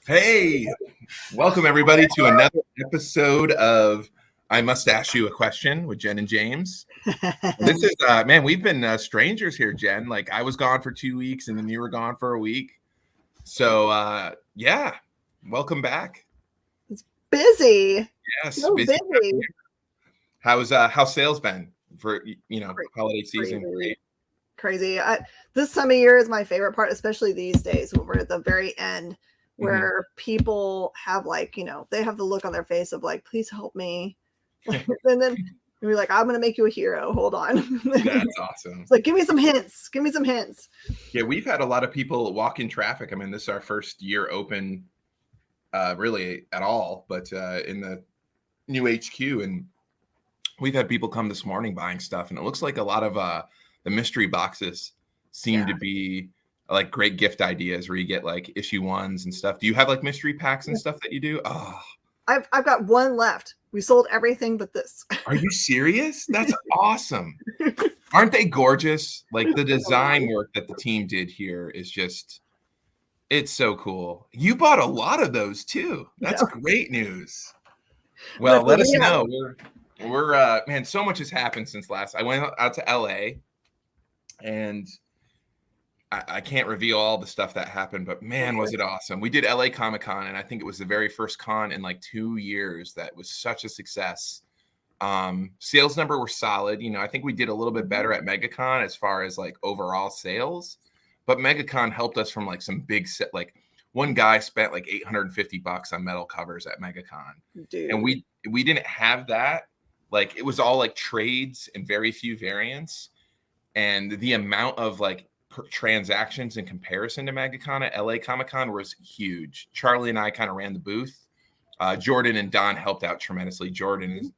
Hey, welcome everybody to another episode of I Must Ask You a Question with Jen and James. This is man, we've been strangers here, Jen. Like I was gone for 2 weeks and then you were gone for a week. So yeah, welcome back. It's busy. Yes, So busy. busy. How's sales been for holiday season? Crazy. Crazy. This time of year is my favorite part, especially these days when we're at the very end, where people have they have the look on their face of like, please help me. And then we're like, I'm gonna make you a hero. Hold on. That's awesome. It's like, give me some hints. Give me some hints. Yeah, we've had a lot of people walk in traffic. I mean, this is our first year open really at all, but in the new HQ, and we've had people come this morning buying stuff, and it looks like a lot of the mystery boxes seem to be like great gift ideas where you get like issue ones and stuff. Do you have like mystery packs and stuff that you do? Oh, I've got one left. We sold everything but this. Are you serious? That's awesome. Aren't they gorgeous? Like the design work that the team did here is just, it's so cool. You bought a lot of those too. That's great news. Well, let us know. We're man, so much has happened since last. I went out to LA, and I can't reveal all the stuff that happened, but man, was it awesome. We did LA Comic-Con, and I think it was the very first con in like 2 years that was such a success. Sales number were solid. I think we did a little bit better at MegaCon as far as like overall sales, but MegaCon helped us from like some big set. Like one guy spent like $850 on metal covers at MegaCon. Dude. And we didn't have that. Like it was all like trades and very few variants. And the amount of like transactions in comparison to MegaCon at LA Comic-Con was huge. Charlie and I kind of ran the booth. Jordan and Don helped out tremendously. Jordan is,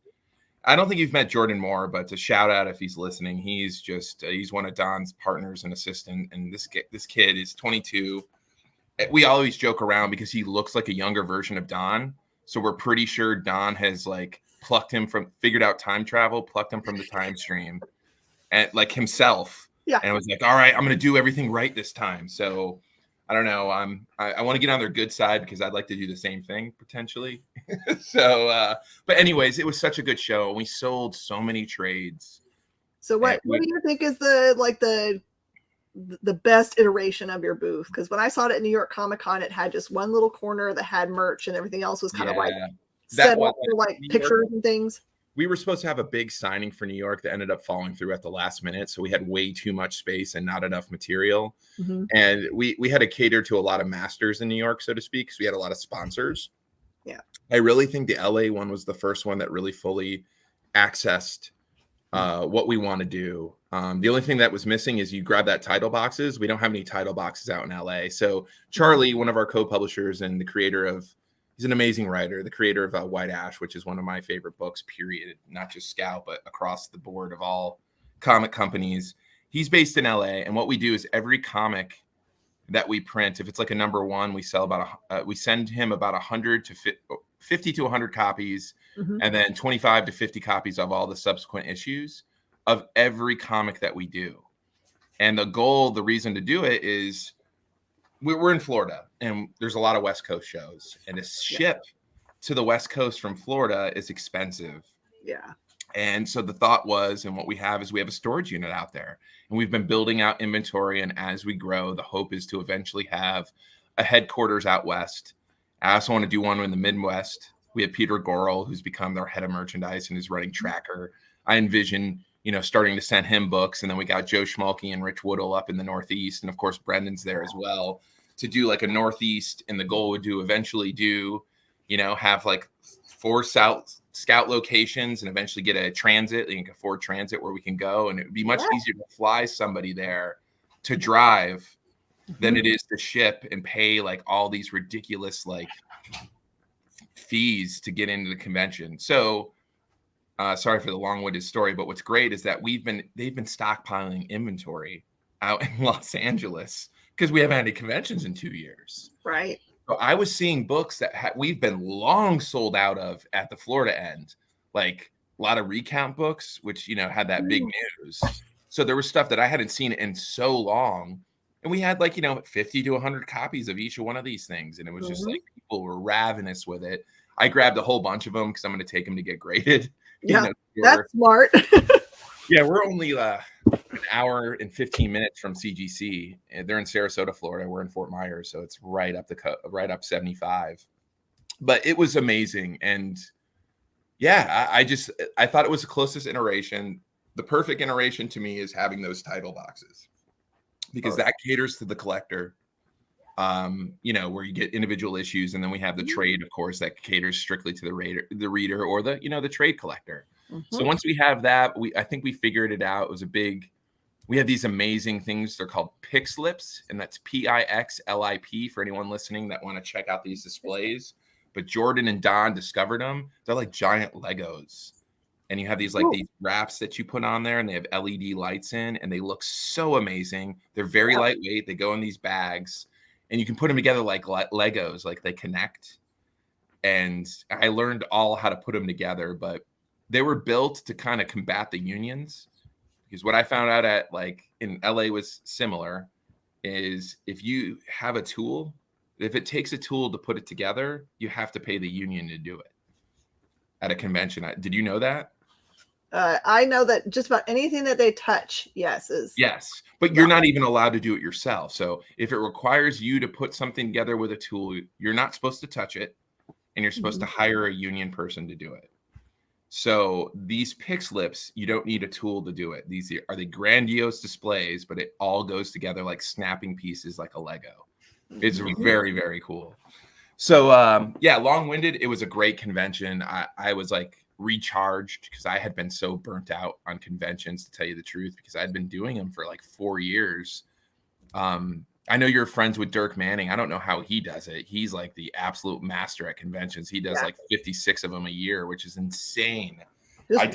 I don't think you've met Jordan Moore, but to shout out if he's listening, he's just he's one of Don's partners and assistant. And this kid is 22. We always joke around because he looks like a younger version of Don. So we're pretty sure Don has like figured out time travel, plucked him from the time stream, and like himself. Yeah. And I was like, all right, I'm going to do everything right this time. So I don't know. I want to get on their good side because I'd like to do the same thing potentially. So, but anyways, it was such a good show. We sold so many trades. So what do you think is the best iteration of your booth? Because when I saw it at New York Comic-Con, it had just one little corner that had merch and everything else was kind of like set up for like pictures and things. We were supposed to have a big signing for New York that ended up falling through at the last minute. So we had way too much space and not enough material. And we had to cater to a lot of masters in New York, so to speak, because we had a lot of sponsors. Yeah. I really think the LA one was the first one that really fully accessed what we want to do. The only thing that was missing is you grab that title boxes. We don't have any title boxes out in LA. So Charlie, one of our co-publishers and the creator of, he's an amazing writer, the creator of White Ash, which is one of my favorite books, period. Not just Scout, but across the board of all comic companies. He's based in LA. And what we do is every comic that we print, if it's like a number one, we sell we send him about 100 to 50 to 100 copies, and then 25 to 50 copies of all the subsequent issues of every comic that we do. And the reason to do it is we're in Florida and there's a lot of West Coast shows, and to ship to the West Coast from Florida is expensive. Yeah. And so the thought was, and what we have is we have a storage unit out there, and we've been building out inventory. And as we grow, the hope is to eventually have a headquarters out West. I also want to do one in the Midwest. We have Peter Gorel, who's become their head of merchandise and is running Tracker. I envision, starting to send him books. And then we got Joe Schmalke and Rich Woodall up in the Northeast. And of course, Brendan's there as well to do like a Northeast. And the goal would eventually have like 4 scout locations and eventually get a transit, like a Ford Transit where we can go. And it would be much easier to fly somebody there to drive than it is to ship and pay like all these ridiculous like fees to get into the convention. So sorry for the long-winded story, but what's great is that they've been stockpiling inventory out in Los Angeles because we haven't had any conventions in 2 years. Right. So I was seeing books that we've been long sold out of at the Florida end, like a lot of recount books, which, had that big news. So there was stuff that I hadn't seen in so long. And we had like, 50 to 100 copies of each one of these things. And it was just like people were ravenous with it. I grabbed a whole bunch of them because I'm going to take them to get graded. Yeah, that's smart. Yeah, we're only an hour and 15 minutes from CGC. And they're in Sarasota, Florida. We're in Fort Myers, so it's right up 75. But it was amazing, and yeah, I thought it was the closest iteration. The perfect iteration to me is having those title boxes, because that caters to the collector. Where you get individual issues, and then we have the trade, of course, that caters strictly to the reader or the trade collector. So once we have that, I think we figured it out. It was we have these amazing things. They're called Pixlips, and that's Pixlip for anyone listening that want to check out these displays. But Jordan and Don discovered them. They're like giant Legos. And you have these these wraps that you put on there, and they have LED lights in, and they look so amazing. They're very lightweight. They go in these bags, and you can put them together like Legos, like they connect. And I learned all how to put them together, but they were built to kind of combat the unions. Because what I found out in LA was similar, is if you have a tool, if it takes a tool to put it together, you have to pay the union to do it at a convention. Did you know that? I know that just about anything that they touch, yes. But you're not even allowed to do it yourself. So if it requires you to put something together with a tool, you're not supposed to touch it, and you're supposed to hire a union person to do it. So these Pixlips, you don't need a tool to do it. These are the grandiose displays, but it all goes together like snapping pieces, like a Lego. It's very, very cool. So long-winded. It was a great convention. I was recharged, because I had been so burnt out on conventions, to tell you the truth, because I'd been doing them for 4 years. I know you're friends with Dirk Manning. I don't know how he does it. He's the absolute master at conventions. He does 56 of them a year, which is insane. Just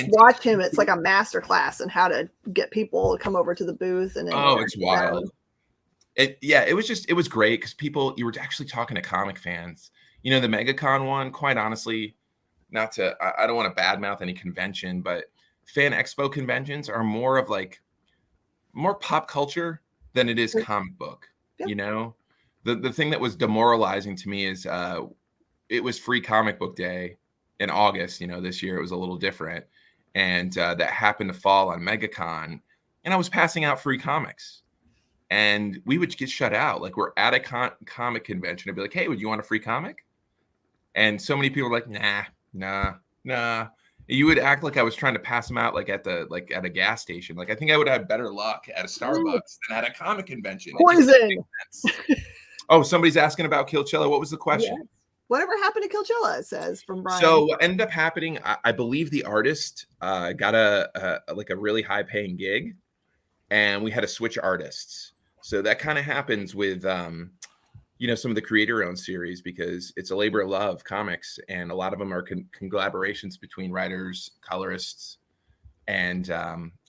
watch him. It's like a master class on how to get people to come over to the booth. And it's wild. It was great, because you were actually talking to comic fans. The MegaCon one, quite honestly, I don't want to badmouth any convention, but fan expo conventions are more of more pop culture than it is comic book. The thing that was demoralizing to me is it was Free Comic Book Day in August. This year it was a little different, and that happened to fall on MegaCon, and I was passing out free comics. And we would get shut out. We're at a comic convention. I'd be like, hey, would you want a free comic? And so many people were like, nah. You would act like I was trying to pass them out at a gas station. I think I would have better luck at a Starbucks than at a comic convention. Poison. Oh, somebody's asking about Killchilla. What was the question? Yes. Whatever happened to Killchilla, it says from Brian. So what ended up happening, I believe the artist got a really high paying gig, and we had to switch artists. So that kind of happens with, some of the creator-owned series, because it's a labor of love, comics, and a lot of them are collaborations between writers, colorists, and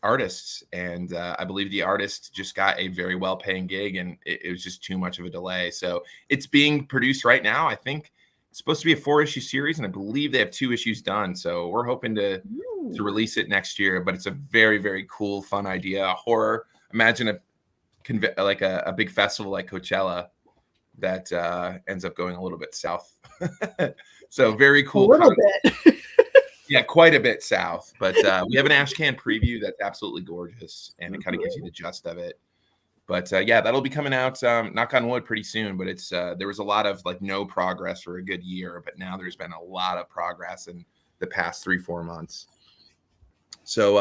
artists. And I believe the artist just got a very well-paying gig, and it was just too much of a delay. So it's being produced right now. I think it's supposed to be a 4-issue series, and I believe they have 2 issues done. So we're hoping to release it next year. But it's a very, very cool, fun idea. A horror. Imagine a big festival like Coachella that ends up going a little bit south. So very cool. A little bit. Yeah, quite a bit south. But we have an Ashcan preview that's absolutely gorgeous, and it kind of gives you the gist of it. But that'll be coming out, knock on wood, pretty soon. But it's there was a lot of no progress for a good year, but now there's been a lot of progress in the past 3-4 months. So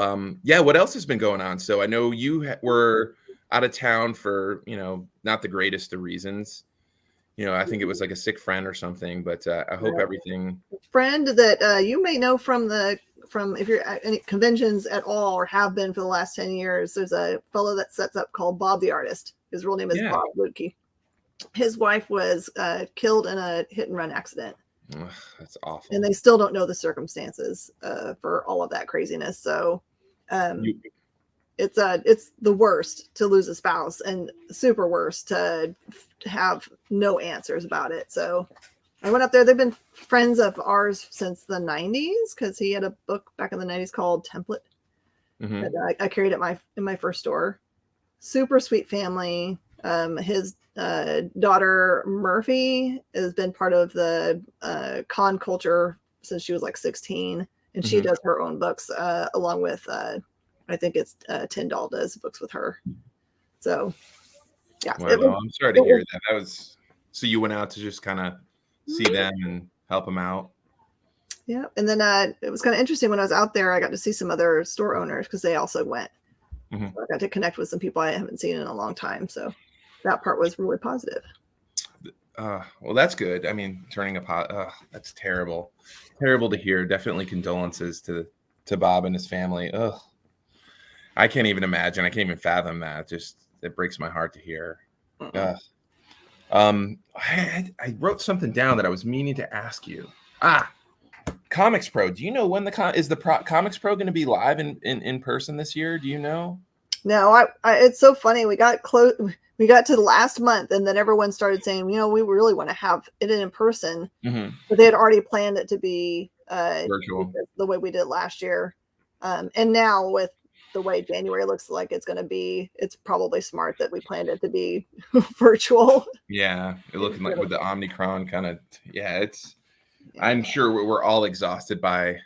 what else has been going on? So I know you were out of town for not the greatest of reasons. I think it was a sick friend or something, but I hope everything. Friend that you may know from if you're at any conventions at all, or have been for the last 10 years, there's a fellow that sets up called Bob the Artist. His real name is Bob Ludke. His wife was killed in a hit and run accident. Ugh, that's awful. And they still don't know the circumstances for all of that craziness. So it's the worst to lose a spouse, and super worst to have no answers about it. So I went up there. They've been friends of ours since the 90s, because he had a book back in the 90s called Template that I carried at in my first store. Super sweet family. His daughter Murphy has been part of the con culture since she was like 16, and she does her own books along with I think it's Tyndall does books with her. So yeah, Wow, I'm sorry to hear that. That was so you went out to just kind of see them and help them out. Yeah, and then it was kind of interesting when I was out there. I got to see some other store owners because they also went. So I got to connect with some people I haven't seen in a long time. So that part was really positive. Well, that's good. I mean, turning a pot. That's terrible. Terrible to hear. Definitely condolences to Bob and his family. Ugh. I can't even imagine. I can't even fathom that. Just it breaks my heart to hear. I wrote something down that I was meaning to ask you. Comics Pro. Do you know when the Comics Pro going to be live in person this year? Do you know? No, it's so funny. We got close. We got to the last month, and then everyone started saying, we really want to have it in person. But they had already planned it to be virtual, the way we did last year. And now with the way January looks like it's going to be, it's probably smart that we planned it to be virtual. Yeah, it looking like with the Omicron kind of. Yeah, it's. Yeah. I'm sure we're all exhausted by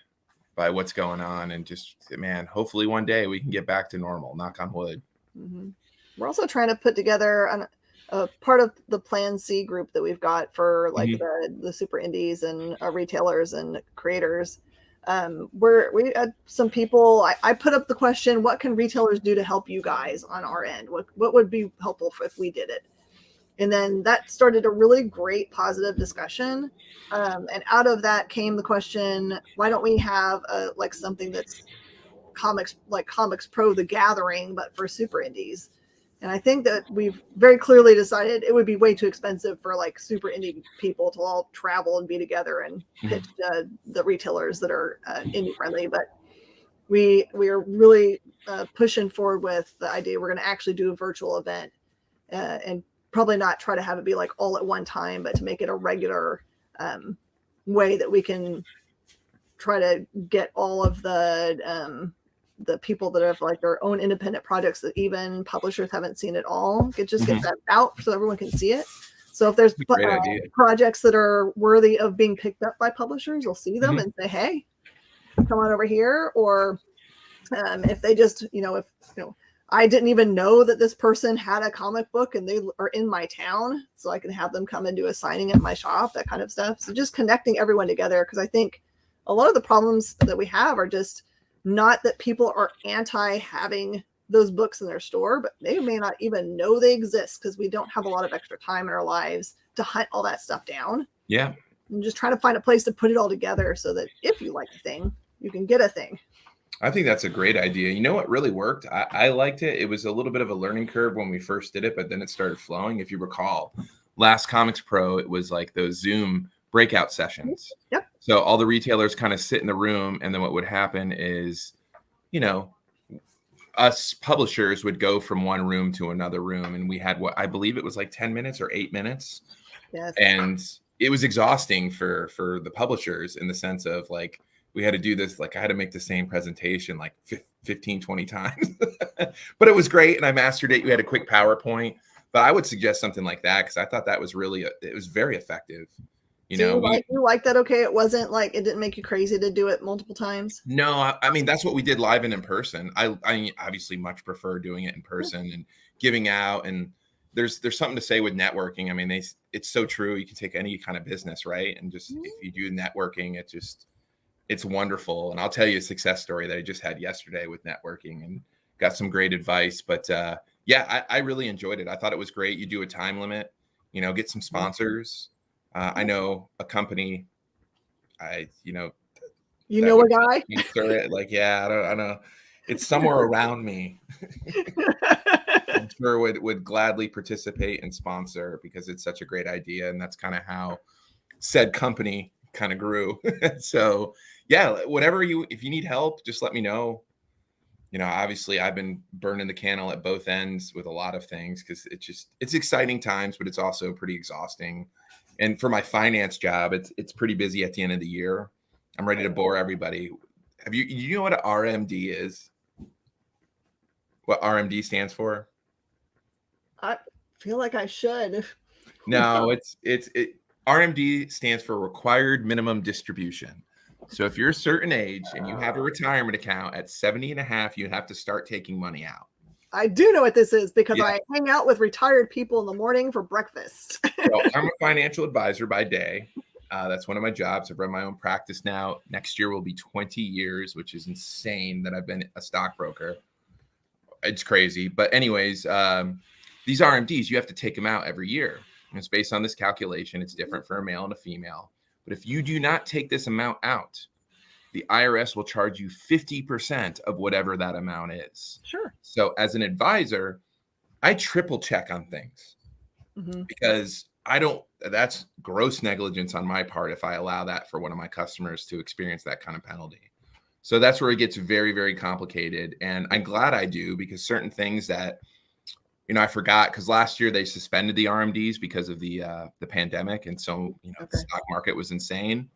what's going on, and just man, hopefully one day we can get back to normal. Knock on wood. We're also trying to put together a part of the Plan C group that we've got for like the super indies and retailers and creators. We had some people. I put up the question: what can retailers do to help you guys on our end? What would be helpful if we did it? And then that started a really great positive discussion. And out of that came the question: why don't we have like something that's Comics Pro the Gathering, but for super indies? And I think that we've very clearly decided it would be way too expensive for like super indie people to all travel and be together and pitch the retailers that are indie friendly. But we are really pushing forward with the idea we're going to actually do a virtual event and probably not try to have it be like all at one time, but to make it a regular way that we can try to get all of the people that have like their own independent projects that even publishers haven't seen at all. Get that out so everyone can see it. So if there's projects that are worthy of being picked up by publishers, you'll see them and say, hey, come on over here. Or if they just, I didn't even know that this person had a comic book and they are in my town, so I can have them come and do a signing at my shop, that kind of stuff. So just connecting everyone together, because I think a lot of the problems that we have are just not that people are anti having those books in their store, but they may not even know they exist because we don't have a lot of extra time in our lives to hunt all that stuff down. Yeah. And just trying to find a place to put it all together so that if you like a thing, you can get a thing. I think that's a great idea. You know what really worked? I liked it. It was a little bit of a learning curve when we first did it, but then it started flowing. If you recall, last Comics Pro, it was like those Zoom breakout sessions. Yep. So all the retailers kind of sit in the room, and then what would happen is, us publishers would go from one room to another room, and we had what I believe it was like 10 minutes or 8 minutes. Yes. And it was exhausting for the publishers in the sense of like, we had to do this, like I had to make the same presentation like 15, 20 times, but it was great. And I mastered it. We had a quick PowerPoint, but I would suggest something like that because I thought that was it was very effective. You like that? Okay. It wasn't like, it didn't make you crazy to do it multiple times. No, I mean, that's what we did live and in person. I obviously much prefer doing it in person and giving out. And there's something to say with networking. I mean, it's so true. You can take any kind of business, right? And just if you do networking, it's wonderful. And I'll tell you a success story that I just had yesterday with networking and got some great advice. But I really enjoyed it. I thought it was great. You do a time limit, get some sponsors. I know a company, a guy? Like, yeah, I don't know. It's somewhere around me. I'm sure would gladly participate and sponsor because it's such a great idea. And that's kind of how said company kind of grew. So yeah, if you need help, just let me know. Obviously I've been burning the candle at both ends with a lot of things because it's exciting times, but it's also pretty exhausting. And for my finance job, it's pretty busy at the end of the year. I'm ready to bore everybody. You know what an RMD is? What RMD stands for? feel like I should. No, RMD stands for required minimum distribution. So if you're a certain age and you have a retirement account at 70 and a half, you have to start taking money out. I do know what this is because Yeah. I hang out with retired people in the morning for breakfast. So I'm a financial advisor by day. That's one of my jobs. I've run my own practice now. Next year will be 20 years, which is insane that I've been a stockbroker. It's crazy. But anyways, these RMDs, you have to take them out every year. And it's based on this calculation. It's different for a male and a female. But if you do not take this amount out, the IRS will charge you 50% of whatever that amount is. Sure. So as an advisor, I triple check on things because that's gross negligence on my part if I allow that for one of my customers to experience that kind of penalty. So that's where it gets very, very complicated. And I'm glad I do, because certain things that, I forgot, because last year they suspended the RMDs because of the pandemic. And so, the stock market was insane.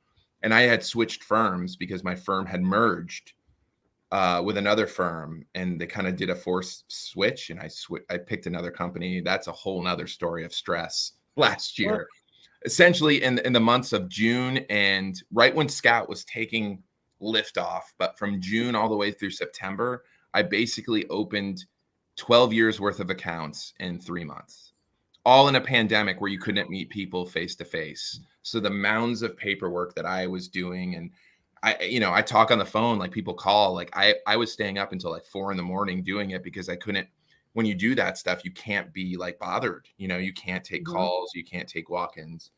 And I had switched firms because my firm had merged with another firm, and they kind of did a forced switch, and I picked another company. That's a whole nother story of stress last year. Essentially in the months of June, and right when Scout was taking liftoff, but from June all the way through September, I basically opened 12 years worth of accounts in 3 months, all in a pandemic where you couldn't meet people face to face. So the mounds of paperwork that I was doing, and I talk on the phone, like people call, like I was staying up until like 4 a.m. doing it because I couldn't. When you do that stuff, you can't be like bothered. You can't take calls, you can't take walk-ins.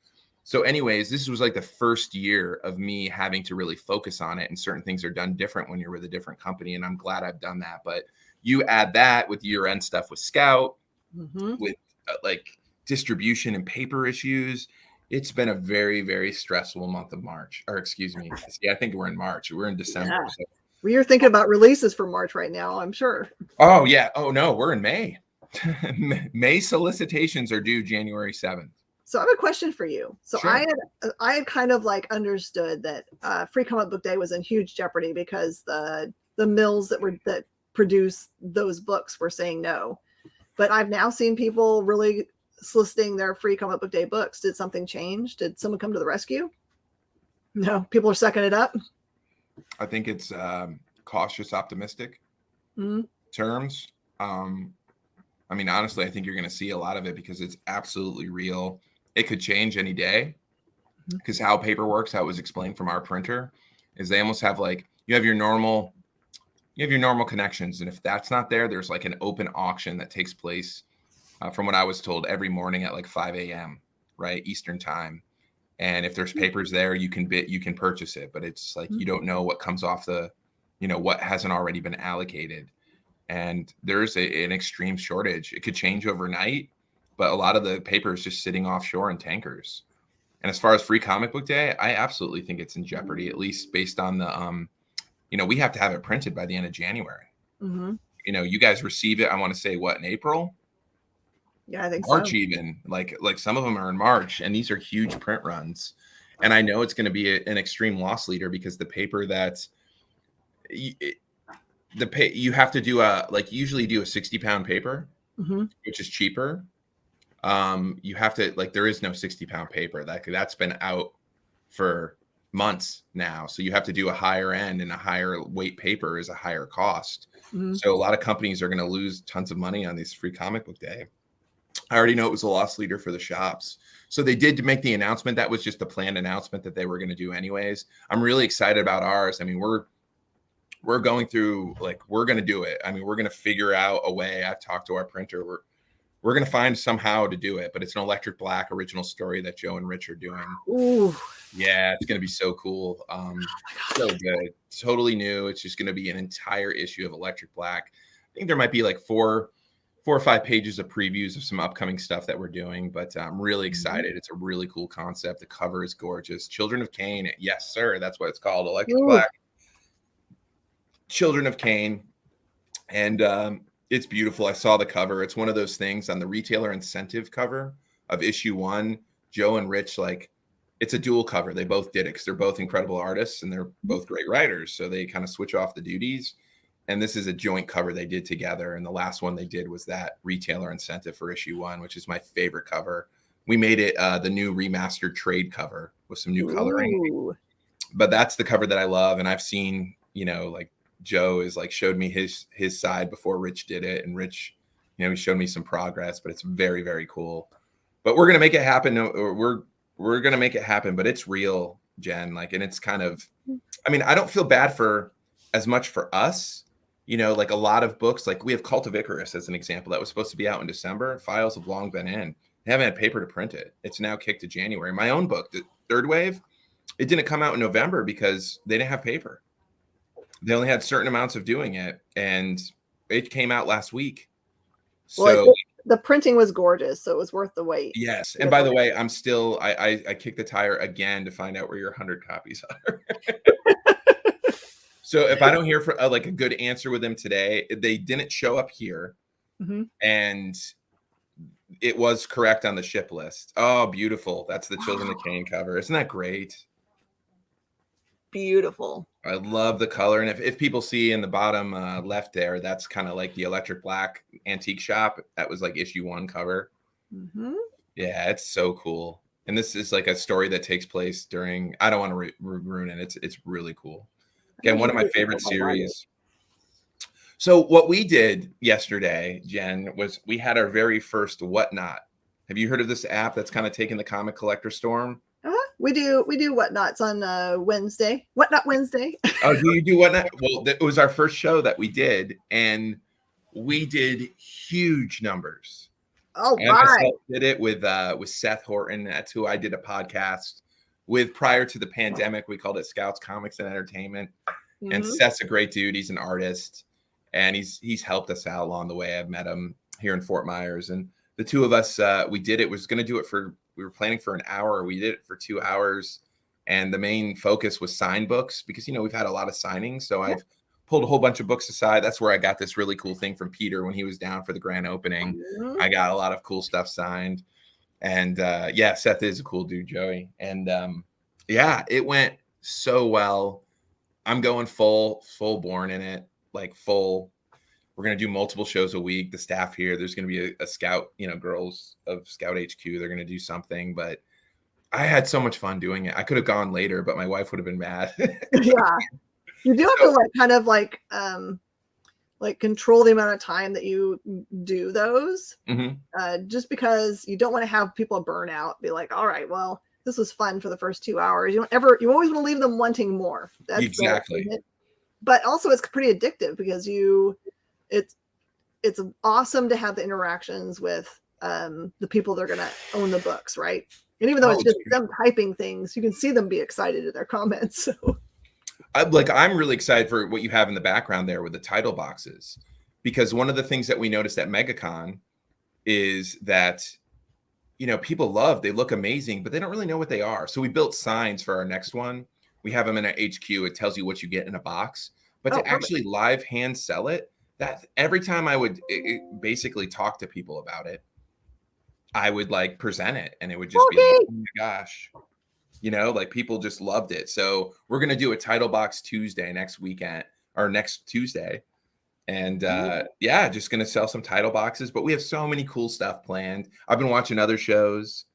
So anyways, this was like the first year of me having to really focus on it, and certain things are done different when you're with a different company. And I'm glad I've done that. But you add that with year-end stuff with Scout, with like distribution and paper issues. It's been a very, very stressful month of March, or excuse me. I think we're in March. We're in December. Yeah. So. Well, you're thinking about releases for March right now, I'm sure. Oh, yeah. Oh, no, we're in May. May solicitations are due January 7th. So I have a question for you. So sure. I had kind of like understood that Free Comic Book Day was in huge jeopardy because the mills that produce those books were saying no. But I've now seen people really soliciting their Free Comic Book Day books. Did something change? Did someone come to the rescue? No, people are sucking it up. I think it's cautious, optimistic terms. I mean, honestly, I think you're going to see a lot of it because it's absolutely real. It could change any day, because how paper works, how it was explained from our printer, is they almost have like, you have your normal connections. And if that's not there, there's like an open auction that takes place from what I was told every morning at like 5 a.m. right, Eastern time. And if there's papers there, you can purchase it, but it's like, you don't know what comes off what hasn't already been allocated. And there's an extreme shortage. It could change overnight, but a lot of the paper is just sitting offshore in tankers. And as far as Free Comic Book Day, I absolutely think it's in jeopardy, at least based on the, we have to have it printed by the end of January. You guys receive it, I want to say, what, in April? Yeah, I think March so. Even like some of them are in March, and these are huge print runs. And I know it's going to be an extreme loss leader because the paper that you have to do usually do a 60-pound paper, which is cheaper. You have to there is no 60-pound paper that's been out for months now. So you have to do a higher end, and a higher weight paper is a higher cost. So a lot of companies are going to lose tons of money on this Free Comic Book Day. I already know it was a loss leader for the shops. So they did make the announcement. That was just a planned announcement that they were going to do anyways. I'm really excited about ours. I mean, we're going through, we're going to do it. I mean, we're going to figure out a way. I've talked to our printer. We're going to find somehow to do it, but it's an electric black original story that Joe and Rich are doing. Ooh. Yeah, it's going to be so cool. So good. Totally new. It's just going to be an entire issue of electric black. I think there might be like four or 5 pages of previews of some upcoming stuff that we're doing, but I'm really excited. It's a really cool concept. The cover is gorgeous. Children of Cain. Yes, sir. That's what it's called. Electric Black. Children of Cain. And it's beautiful. I saw the cover. It's one of those things on the retailer incentive cover of issue 1, Joe and Rich, it's a dual cover. They both did it because they're both incredible artists and they're both great writers. So they kind of switch off the duties. and this is a joint cover they did together. And the last one they did was that retailer incentive for issue 1, which is my favorite cover. We made it the new remastered trade cover with some new coloring. Ooh. But that's the cover that I love. And I've seen, like Joe is like showed me his side before Rich did it. And Rich, he showed me some progress, but it's very, very cool. But we're going to make it happen. We're going to make it happen, but it's real, Jen. Like, and it's kind of, I don't feel bad for as much for us, like a lot of books, like we have Cult of Icarus as an example that was supposed to be out in December. Files have long been in. They haven't had paper to print it. It's now kicked to January. My own book, the Third Wave, it didn't come out in November because they didn't have paper. They only had certain amounts of doing it, and it came out last week. So the printing was gorgeous, so it was worth the wait. Yes. And by the way, I'm still, I kicked the tire again to find out where your 100 copies are. So if I don't hear for like a good answer with them today, they didn't show up here, and it was correct on the ship list. Oh, beautiful. That's the Children of Cain cover. Isn't that great? Beautiful. I love the color. And if people see in the bottom left there, that's kind of like the Electric Black Antique Shop. That was like issue 1 cover. Yeah, it's so cool. And this is like a story that takes place during, I don't want to ruin it. It's really cool. Again, one of my favorite series. So what we did yesterday, Jen, was we had our very first Whatnot. Have you heard of this app that's kind of taken the comic collector storm? We do Whatnots on Wednesday. Whatnot Wednesday. Oh, do you do Whatnot? Well, it was our first show that we did, and we did huge numbers. Oh, and I did it with Seth Horton. That's who I did a podcast with prior to the pandemic. We called it Scouts Comics and Entertainment. And Seth's a great dude. He's an artist, and he's helped us out along the way. I've met him here in Fort Myers, and the two of us, we did it. Was going to do it we were planning for an hour. We did it for 2 hours, and the main focus was signed books because we've had a lot of signings. So I've pulled a whole bunch of books aside. That's where I got this really cool thing from Peter when he was down for the grand opening. I got a lot of cool stuff signed, and Seth is a cool dude, Joey. And it went so well. I'm going full born in it, like full. We're going to do multiple shows a week. The staff here, there's going to be a scout, girls of Scout HQ. They're going to do something, but I had so much fun doing it. I could have gone later, but my wife would have been mad. Yeah. You do have to kind of control the amount of time that you do those, just because you don't want to have people burn out. Be like, all right, well, this was fun for the first 2 hours. You always want to leave them wanting more. That's exactly. But also it's pretty addictive because it's awesome to have the interactions with the people that are going to own the books, right? And even though it's just them typing things, you can see them be excited at their comments. So I'm really excited for what you have in the background there with the title boxes, because one of the things that we noticed at MegaCon is that people they look amazing, but they don't really know what they are. So we built signs for our next one. We have them in our HQ. It tells you what you get in a box, but to actually live hand sell it, that every time I would basically talk to people about it, I would present it, and it would just be like, oh my gosh, people just loved it. So we're going to do a title box Tuesday next Tuesday. And just going to sell some title boxes, but we have so many cool stuff planned. I've been watching other shows.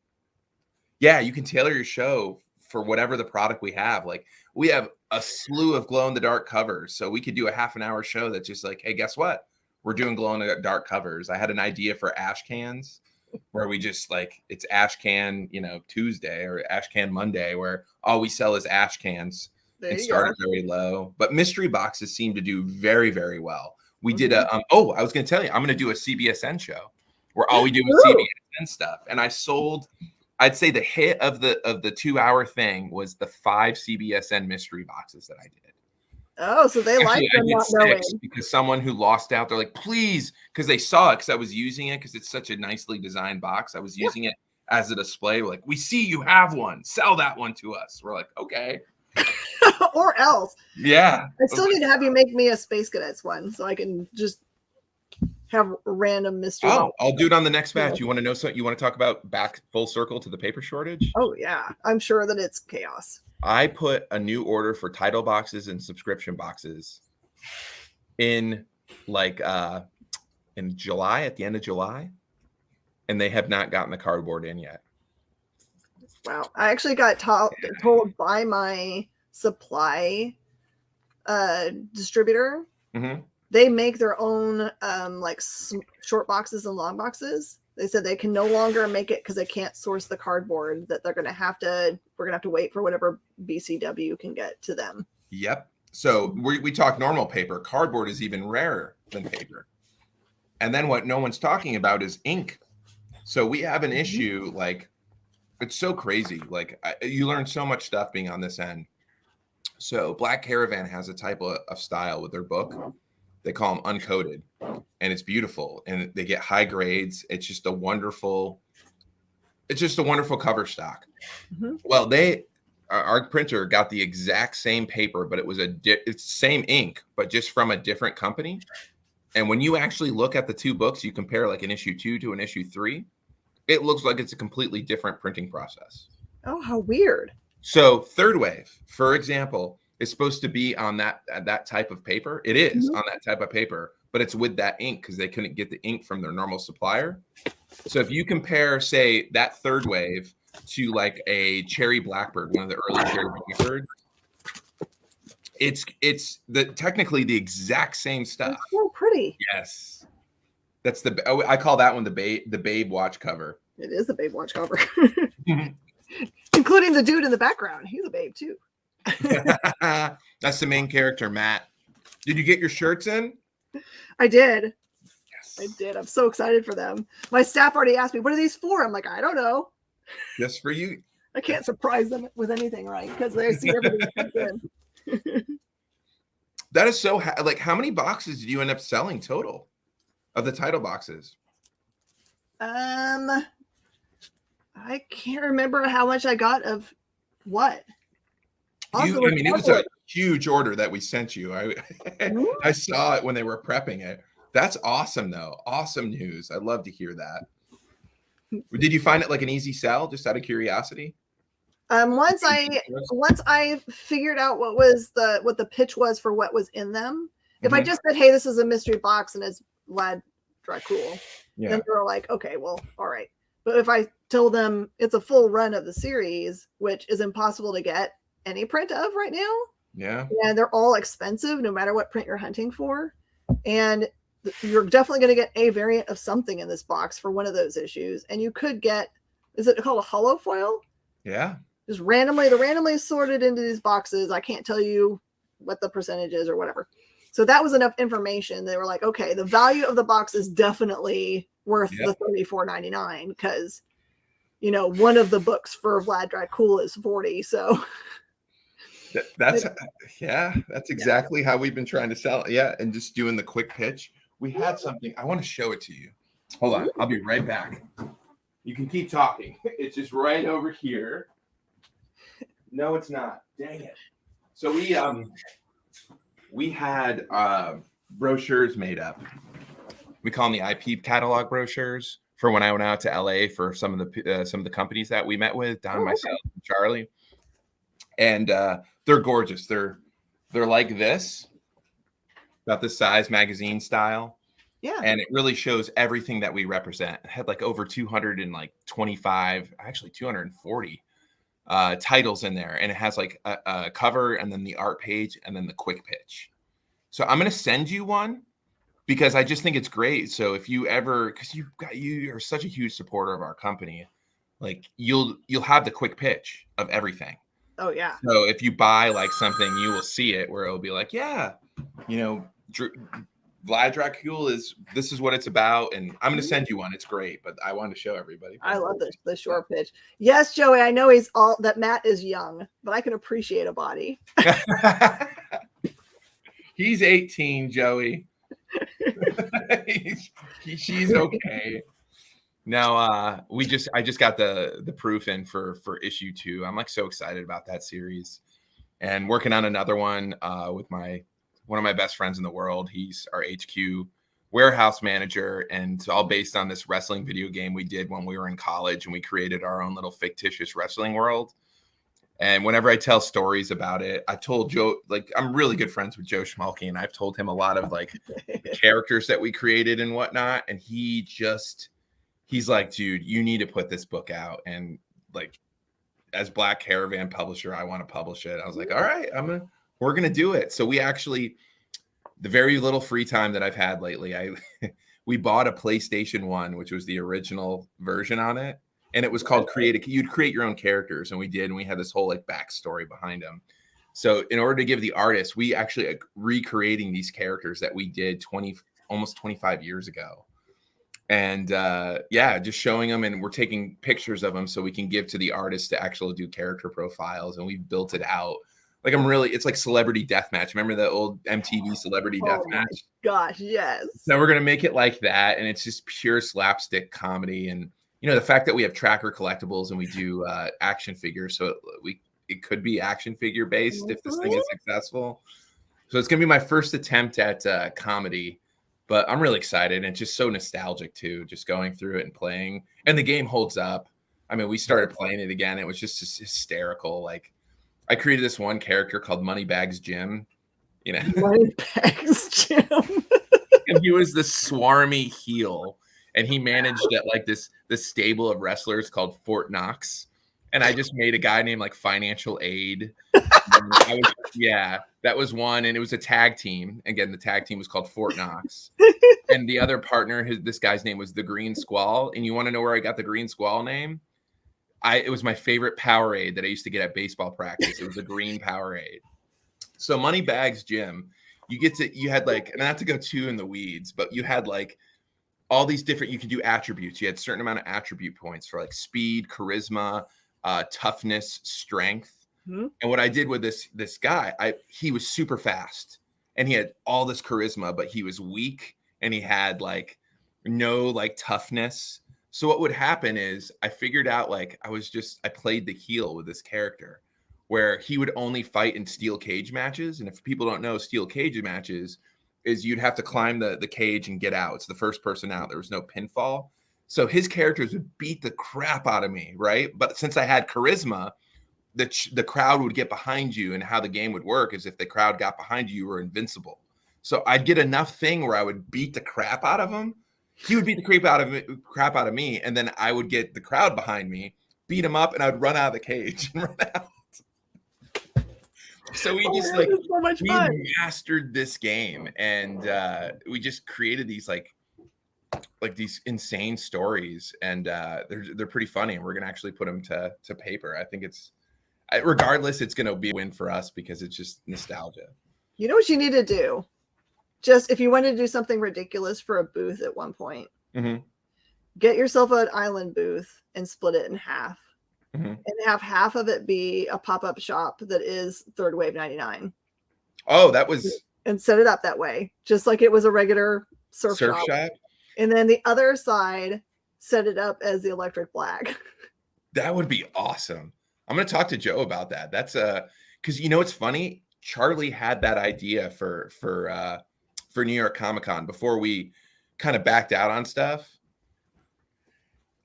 Yeah, you can tailor your show for whatever the product we have. Like we have a slew of glow in the dark covers. So we could do a half an hour show that's just like, hey, guess what? We're doing glow in the dark covers. I had an idea for ash cans where we just it's ash can, Tuesday or ash can Monday, where all we sell is ash cans and start at very low. But mystery boxes seem to do very, very well. We did I was going to tell you, I'm going to do a CBSN show where all we do is CBSN stuff. And I sold, I'd say the hit of the 2 hour thing was the 5 CBSN mystery boxes that I did. Oh, so they like them not knowing. Because someone who lost out, they're like, please, because they saw it because I was using it because it's such a nicely designed box. I was using it as a display. We're like, we see you have one. Sell that one to us. We're like, okay. Or else. Yeah. I still need to have you make me a Space Cadets one so I can just have random mystery. Oh, I'll do it on the next batch. You want to know something? You want to talk about back full circle to the paper shortage? Oh, yeah. I'm sure that it's chaos. I put a new order for title boxes and subscription boxes in like in July, at the end of July, and they have not gotten the cardboard in yet. Wow. I actually got told by my supply distributor. Mm-hmm. They make their own like short boxes and long boxes. They said they can no longer make it because they can't source the cardboard, that we're gonna have to wait for whatever BCW can get to them. Yep. So we talk normal paper. Cardboard is even rarer than paper. And then what no one's talking about is ink. So we have an issue, like, it's so crazy. Like, you learn so much stuff being on this end. So Black Caravan has a type of style with their book. They call them uncoated, and it's beautiful, and they get high grades. It's just a wonderful cover stock. Mm-hmm. Well, our printer got the exact same paper, but it was it's same ink, but just from a different company. And when you actually look at the two books, you compare like an issue 2 to an issue 3, it looks like it's a completely different printing process. Oh, how weird. So Third Wave, for example, is supposed to be on that type of paper. It is on that type of paper, but it's with that ink because they couldn't get the ink from their normal supplier. So if you compare, say, that Third Wave to like a Cherry Blackbird, one of the early Cherry Blackbirds, it's technically the exact same stuff. It's so pretty. Yes, that's I call that one the Babe watch cover. It is the Babe watch cover, including the dude in the background. He's a babe too. That's the main character, Matt. Did you get your shirts in? I did. Yes. I did. I'm so excited for them. My staff already asked me, what are these for? I'm like, I don't know. Just for you. I can't surprise them with anything, right? Because they see everything that comes in. That is so like, how many boxes did you end up selling total of the title boxes? I can't remember how much I got of what. It was a huge order that we sent you. I saw it when they were prepping it. That's awesome, though. Awesome news. I'd love to hear that. Did you find it like an easy sell, just out of curiosity? Once I figured out what the pitch was for what was in them. If I just said, "Hey, this is a mystery box and it's Vlad Dracul," then they're like, "Okay, well, all right." But if I told them it's a full run of the series, which is impossible to get any print of right now, and they're all expensive no matter what print you're hunting for, and you're definitely going to get a variant of something in this box for one of those issues, and you could get, is it called a hollow foil? Yeah. Just randomly sorted into these boxes. I can't tell you what the percentage is or whatever. So that was enough information. They were like, okay, the value of the box is definitely worth the $34.99 because, one of the books for Vlad Dracul is $40. So that's exactly how we've been trying to sell it. Yeah, and just doing the quick pitch. We had something. I want to show it to you. Hold on. I'll be right back. You can keep talking. It's just right over here. No, it's not. Dang it. So we had brochures made up. We call them the IP catalog brochures for when I went out to LA for some of the companies that we met with, Don, myself, and Charlie. And they're gorgeous. They're like this, about this size, magazine style. Yeah. And it really shows everything that we represent. It had like over 225, actually 240 titles in there. And it has like a cover and then the art page and then the quick pitch. So I'm going to send you one because I just think it's great. So if you ever, because you are such a huge supporter of our company, like you'll have the quick pitch of everything. Oh yeah. So if you buy like something, you will see it where it'll be like, Vlad Dracul this is what it's about, and I'm going to send you one. It's great, but I wanted to show everybody. I love the short pitch. Yes, Joey, I know that Matt is young, but I can appreciate a body. He's 18, Joey. She's okay. Now I just got the proof in for issue 2. I'm like so excited about that series, and working on another one with one of my best friends in the world. He's our HQ warehouse manager, and it's all based on this wrestling video game we did when we were in college, and we created our own little fictitious wrestling world. And whenever I tell stories about it, I told Joe, like, I'm really good friends with Joe Schmalke, and I've told him a lot of like the characters that we created and whatnot. And he's like, dude, you need to put this book out. And like, as Black Caravan publisher, I want to publish it. I was like, all right, we're gonna do it. So we actually, the very little free time that I've had lately, we bought a PlayStation 1, which was the original version on it. And it was called you'd create your own characters. And we did. And we had this whole like backstory behind them. So in order to give the artists, we actually recreating these characters that we did almost 25 years ago. And just showing them, and we're taking pictures of them so we can give to the artists to actually do character profiles. And we've built it out. Like it's like Celebrity Deathmatch. Remember the old MTV Celebrity Deathmatch? Gosh, yes. So we're gonna make it like that, and it's just pure slapstick comedy. And the fact that we have Tracker collectibles and we do action figures, so it could be action figure based if this thing is successful. So it's gonna be my first attempt at comedy, but I'm really excited, and it's just so nostalgic too, just going through it and playing. And the game holds up. I mean, we started playing it again. It was just hysterical. Like, I created this one character called Moneybags Jim. Moneybags Jim. And he was the swarmy heel. And he managed at like this stable of wrestlers called Fort Knox. And I just made a guy named like Financial Aid. That was one. And it was a tag team. Again, the tag team was called Fort Knox. And the other partner, this guy's name was the Green Squall. And you want to know where I got the Green Squall name? It was my favorite Powerade that I used to get at baseball practice. It was a green Powerade. So Moneybags Jim, you had like, not to go too in the weeds, but you had like all these different, you could do attributes. You had a certain amount of attribute points for like speed, charisma, toughness, strength. Mm-hmm. And what I did with this guy, he was super fast and he had all this charisma, but he was weak and he had like no like toughness. So what would happen is I figured out like I played the heel with this character where he would only fight in steel cage matches. And if people don't know, steel cage matches is you'd have to climb the cage and get out. It's the first person out. There was no pinfall. So his characters would beat the crap out of me, right? But since I had charisma, the crowd would get behind you. And how the game would work is if the crowd got behind you, you were invincible. So I'd get enough thing where I would beat the crap out of him. He would beat the crap out of me. And then I would get the crowd behind me, beat him up, and I'd run out of the cage and run out. So we we mastered this game, and we just created these like these insane stories, and they're pretty funny, and we're gonna actually put them to paper. I think regardless, it's gonna be a win for us because it's just nostalgia. You know what you need to do? Just if you want to do something ridiculous for a booth at one point, get yourself an island booth and split it in half. And have half of it be a pop-up shop that is Third Wave 99. Oh, that was... And set it up that way, just like it was a regular surf shop. And then the other side, set it up as the Electric Black. That would be awesome. I'm going to talk to Joe about that. That's because it's funny. Charlie had that idea for New York Comic Con before we kind of backed out on stuff.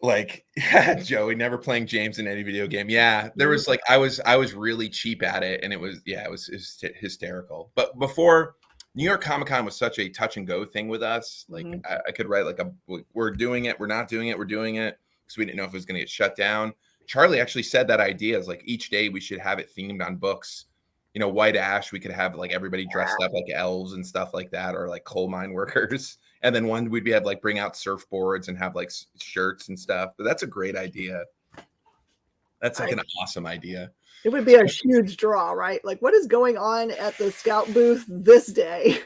Like, Joey never playing James in any video game. Yeah, there was like I was really cheap at it, and it was hysterical. But before, New York Comic Con was such a touch and go thing with us. Like I could write like we're doing it, we're not doing it, we're doing it, because we didn't know if it was going to get shut down. Charlie actually said that idea is like each day we should have it themed on books. White Ash, we could have like everybody dressed up like elves and stuff like that, or like coal mine workers. And then one we'd have like bring out surfboards and have like shirts and stuff. But that's a great idea. That's like an awesome idea. It would be a huge draw, right? Like, what is going on at the Scout booth this day?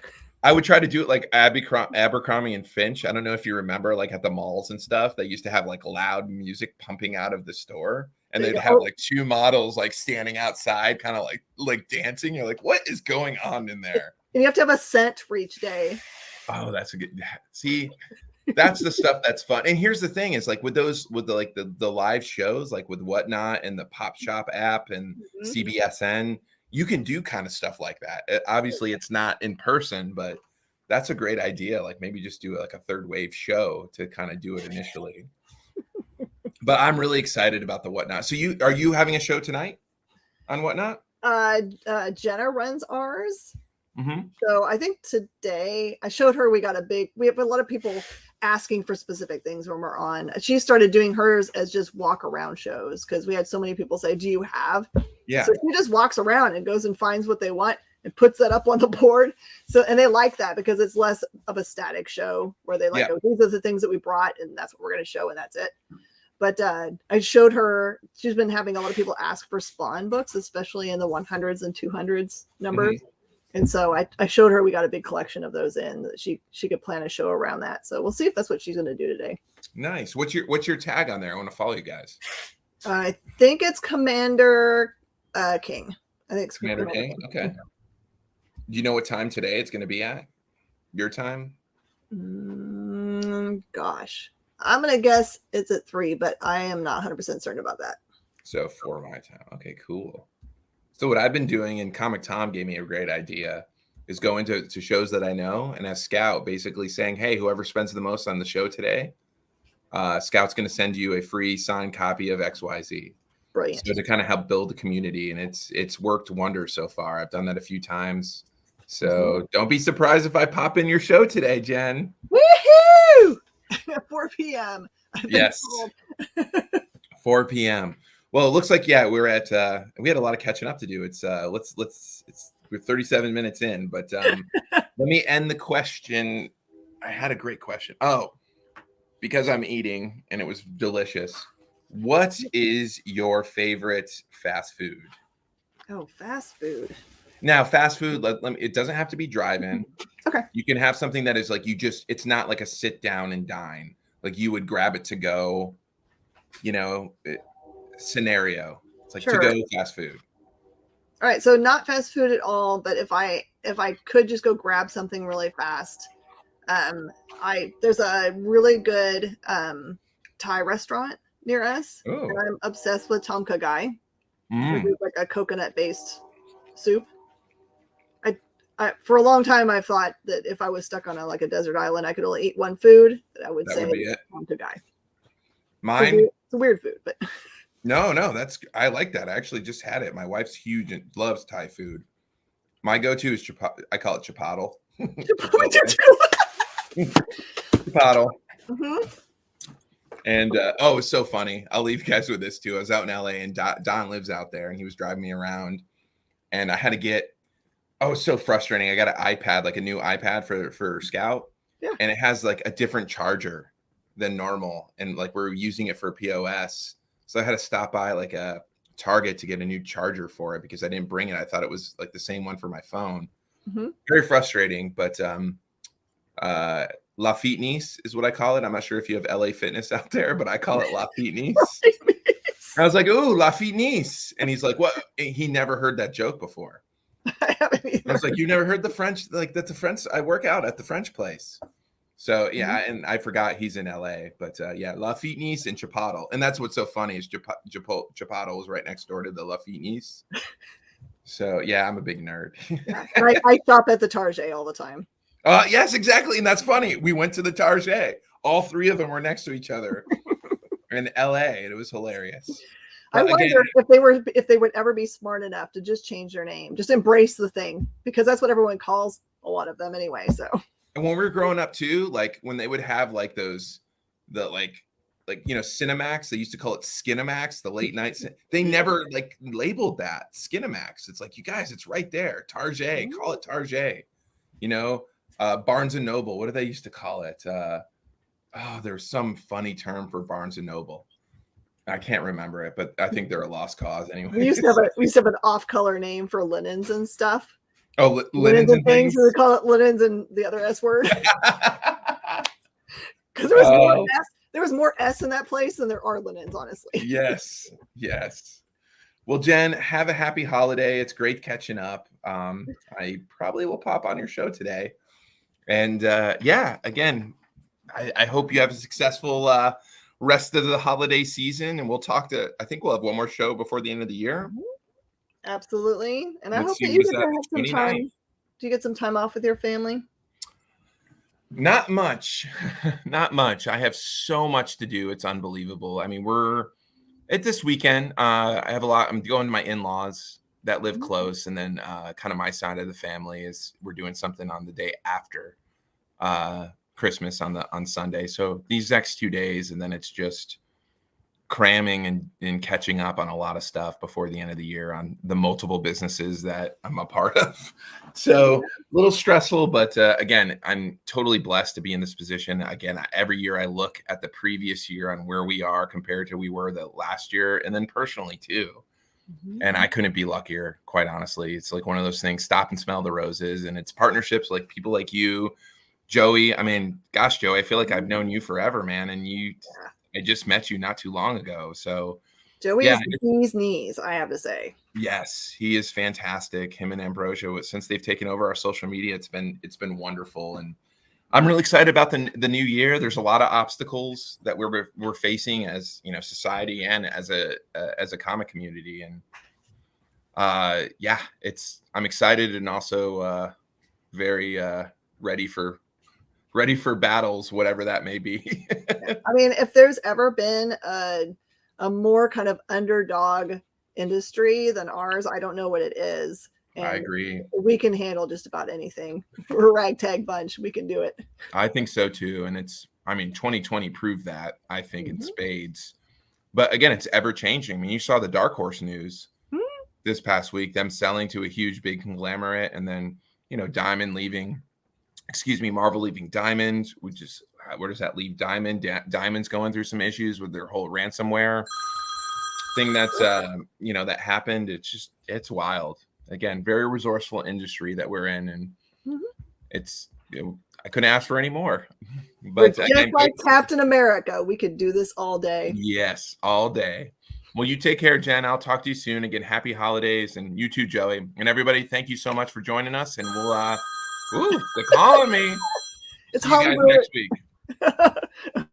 I would try to do it like Abercrombie and Finch. I don't know if you remember, like at the malls and stuff, they used to have like loud music pumping out of the store. And they'd have like two models like standing outside, kind of like dancing. You're like, what is going on in there? And you have to have a scent for each day. Oh, that's a good. See, that's the stuff that's fun. And here's the thing: is like with the live shows, like with Whatnot and the Pop Shop app and CBSN, you can do kind of stuff like that. Obviously, it's not in person, but that's a great idea. Like maybe just do like a Third Wave show to kind of do it initially. But I'm really excited about the Whatnot. So are you having a show tonight? on whatnot? Jenna runs ours. Mm-hmm. So I think today I showed her we have a lot of people asking for specific things when we're on. She started doing hers as just walk around shows because we had so many people say, "Do you have?" Yeah. So she just walks around and goes and finds what they want and puts that up on the board. So and they like that because it's less of a static show where they like, Yeah. oh, these are the things that we brought and that's what we're going to show and that's it. But I showed her, she's been having a lot of people ask for Spawn books, especially in the 100s and 200s numbers. Mm-hmm. And so I showed her we got a big collection of those in that she could plan a show around that. So we'll see if that's what she's going to do today. Nice. What's your tag on there? I want to follow you guys. I think it's Commander King. I think it's Commander King. Okay. Do you know what time today it's going to be at? Your time? Gosh. I'm going to guess it's at 3, but I am not 100% certain about that. So 4 my time. Okay, cool. So what I've been doing, and Comic Tom gave me a great idea, is going to shows that I know and as Scout basically saying, hey, whoever spends the most on the show today, Scout's going to send you a free signed copy of XYZ. Brilliant. So to kind of help build the community, and it's worked wonders so far. I've done that a few times. So don't be surprised if I pop in your show today, Jen. Woohoo! 4 p.m. Yes. 4 p.m. Well, it looks like, yeah, we're at, we had a lot of catching up to do. It's, we're 37 minutes in, but let me end the question. I had a great question. Oh, because I'm eating and it was delicious. What is your favorite fast food? Oh, fast food. Now, fast food, it doesn't have to be drive-in. Okay. You can have something that is like, it's not like a sit down and dine. Like you would grab it to go, scenario. It's like to go fast food. All right, so not fast food at all, but if I could just go grab something really fast, there's a really good Thai restaurant near us. Oh. And I'm obsessed with Tom Kha Gai, which is like a coconut based soup. I for a long time I thought that if I was stuck on a desert island, I could only eat one food. That would say Tom Kha Gai. Mine. It's a weird food, but. No, I like that. I actually just had it. My wife's huge and loves Thai food. My go-to is I call it chipotle. Chipotle. Mm-hmm. And it's so funny. I'll leave you guys with this too. I was out in LA and Don lives out there and he was driving me around and I had to get, it's so frustrating. I got an iPad, like a new iPad for Scout. Yeah. And it has like a different charger than normal. And like we're using it for POS. So I had to stop by like a Target to get a new charger for it because I didn't bring it. I thought it was like the same one for my phone. Mm-hmm. Very frustrating, but La Fitness is what I call it. I'm not sure if you have LA Fitness out there, but I call it La Fitness. I was like, "Ooh, La Fitness," and he's like, "What?" He never heard that joke before. I haven't either. I was like, "You never heard the French? Like that's the French? I work out at the French place." So yeah, and I forgot he's in LA, but La Fitness and Chipotle, and that's what's so funny is Chipotle is right next door to the La Fitness. So yeah, I'm a big nerd. I shop at the Target all the time. Yes, exactly, and that's funny. We went to the Target. All 3 of them were next to each other in LA, and it was hilarious. But I wonder if they would ever be smart enough to just change their name, just embrace the thing, because that's what everyone calls a lot of them anyway. So. And when we were growing up too, like when they would have like Cinemax, they used to call it Skinemax, the late night. They never like labeled that Skinemax. It's like, you guys, it's right there. Target, call it Target. Barnes and Noble. What do they used to call it? There's some funny term for Barnes and Noble. I can't remember it, but I think they're a lost cause anyway. We used to have an off-color name for linens and stuff. Oh, linens and things. We call it linens and the other S word. Because there was more S. There was more S in that place than there are linens, honestly. Yes. Well, Jen, have a happy holiday. It's great catching up. I probably will pop on your show today. And again, I hope you have a successful rest of the holiday season. And I think we'll have one more show before the end of the year. Absolutely. And I hope that you get to have some time. Do you get some time off with your family? Not much. I have so much to do. It's unbelievable. I mean, we're This weekend, I have a lot. I'm going to my in-laws that live close, and then kind of my side of the family is we're doing something on the day after Christmas on Sunday. So these next 2 days, and then it's just cramming and catching up on a lot of stuff before the end of the year on the multiple businesses that I'm a part of. So a little stressful, but again, I'm totally blessed to be in this position. Again, every year I look at the previous year on where we are compared to we were the last year, and then personally too. And I couldn't be luckier, quite honestly. It's like one of those things, stop and smell the roses. And it's partnerships like people like you, Joey. I mean, gosh, Joey, I feel like I've known you forever, man. And I just met you not too long ago. So Joey yeah, is the bee's knees, I have to say. yes, he is fantastic. Him and Ambrosia, since they've taken over our social media, it's been wonderful. And I'm really excited about the new year. There's a lot of obstacles that we're facing as, you know, society and as a comic community. And yeah, I'm excited and also very ready for battles, whatever that may be. I mean, if there's ever been a more kind of underdog industry than ours, I don't know what it is. And I agree. We can handle just about anything. We're a ragtag bunch. We can do it. I think so too. And I mean, 2020 proved that, I think, in spades. But again, it's ever changing. I mean, you saw the Dark Horse news this past week, them selling to a huge big conglomerate, and then, you know, Marvel leaving Diamond, which is, where does that leave Diamond? Diamond's going through some issues with their whole ransomware thing that's, you know, that happened. It's wild. Again, very resourceful industry that we're in, and I couldn't ask for any more. But just again, like Captain America, we could do this all day. Yes, all day. Well, you take care, Jen. I'll talk to you soon. Again, happy holidays, and you too, Joey. And everybody, thank you so much for joining us. And we'll, they're calling me. It's See you guys next week.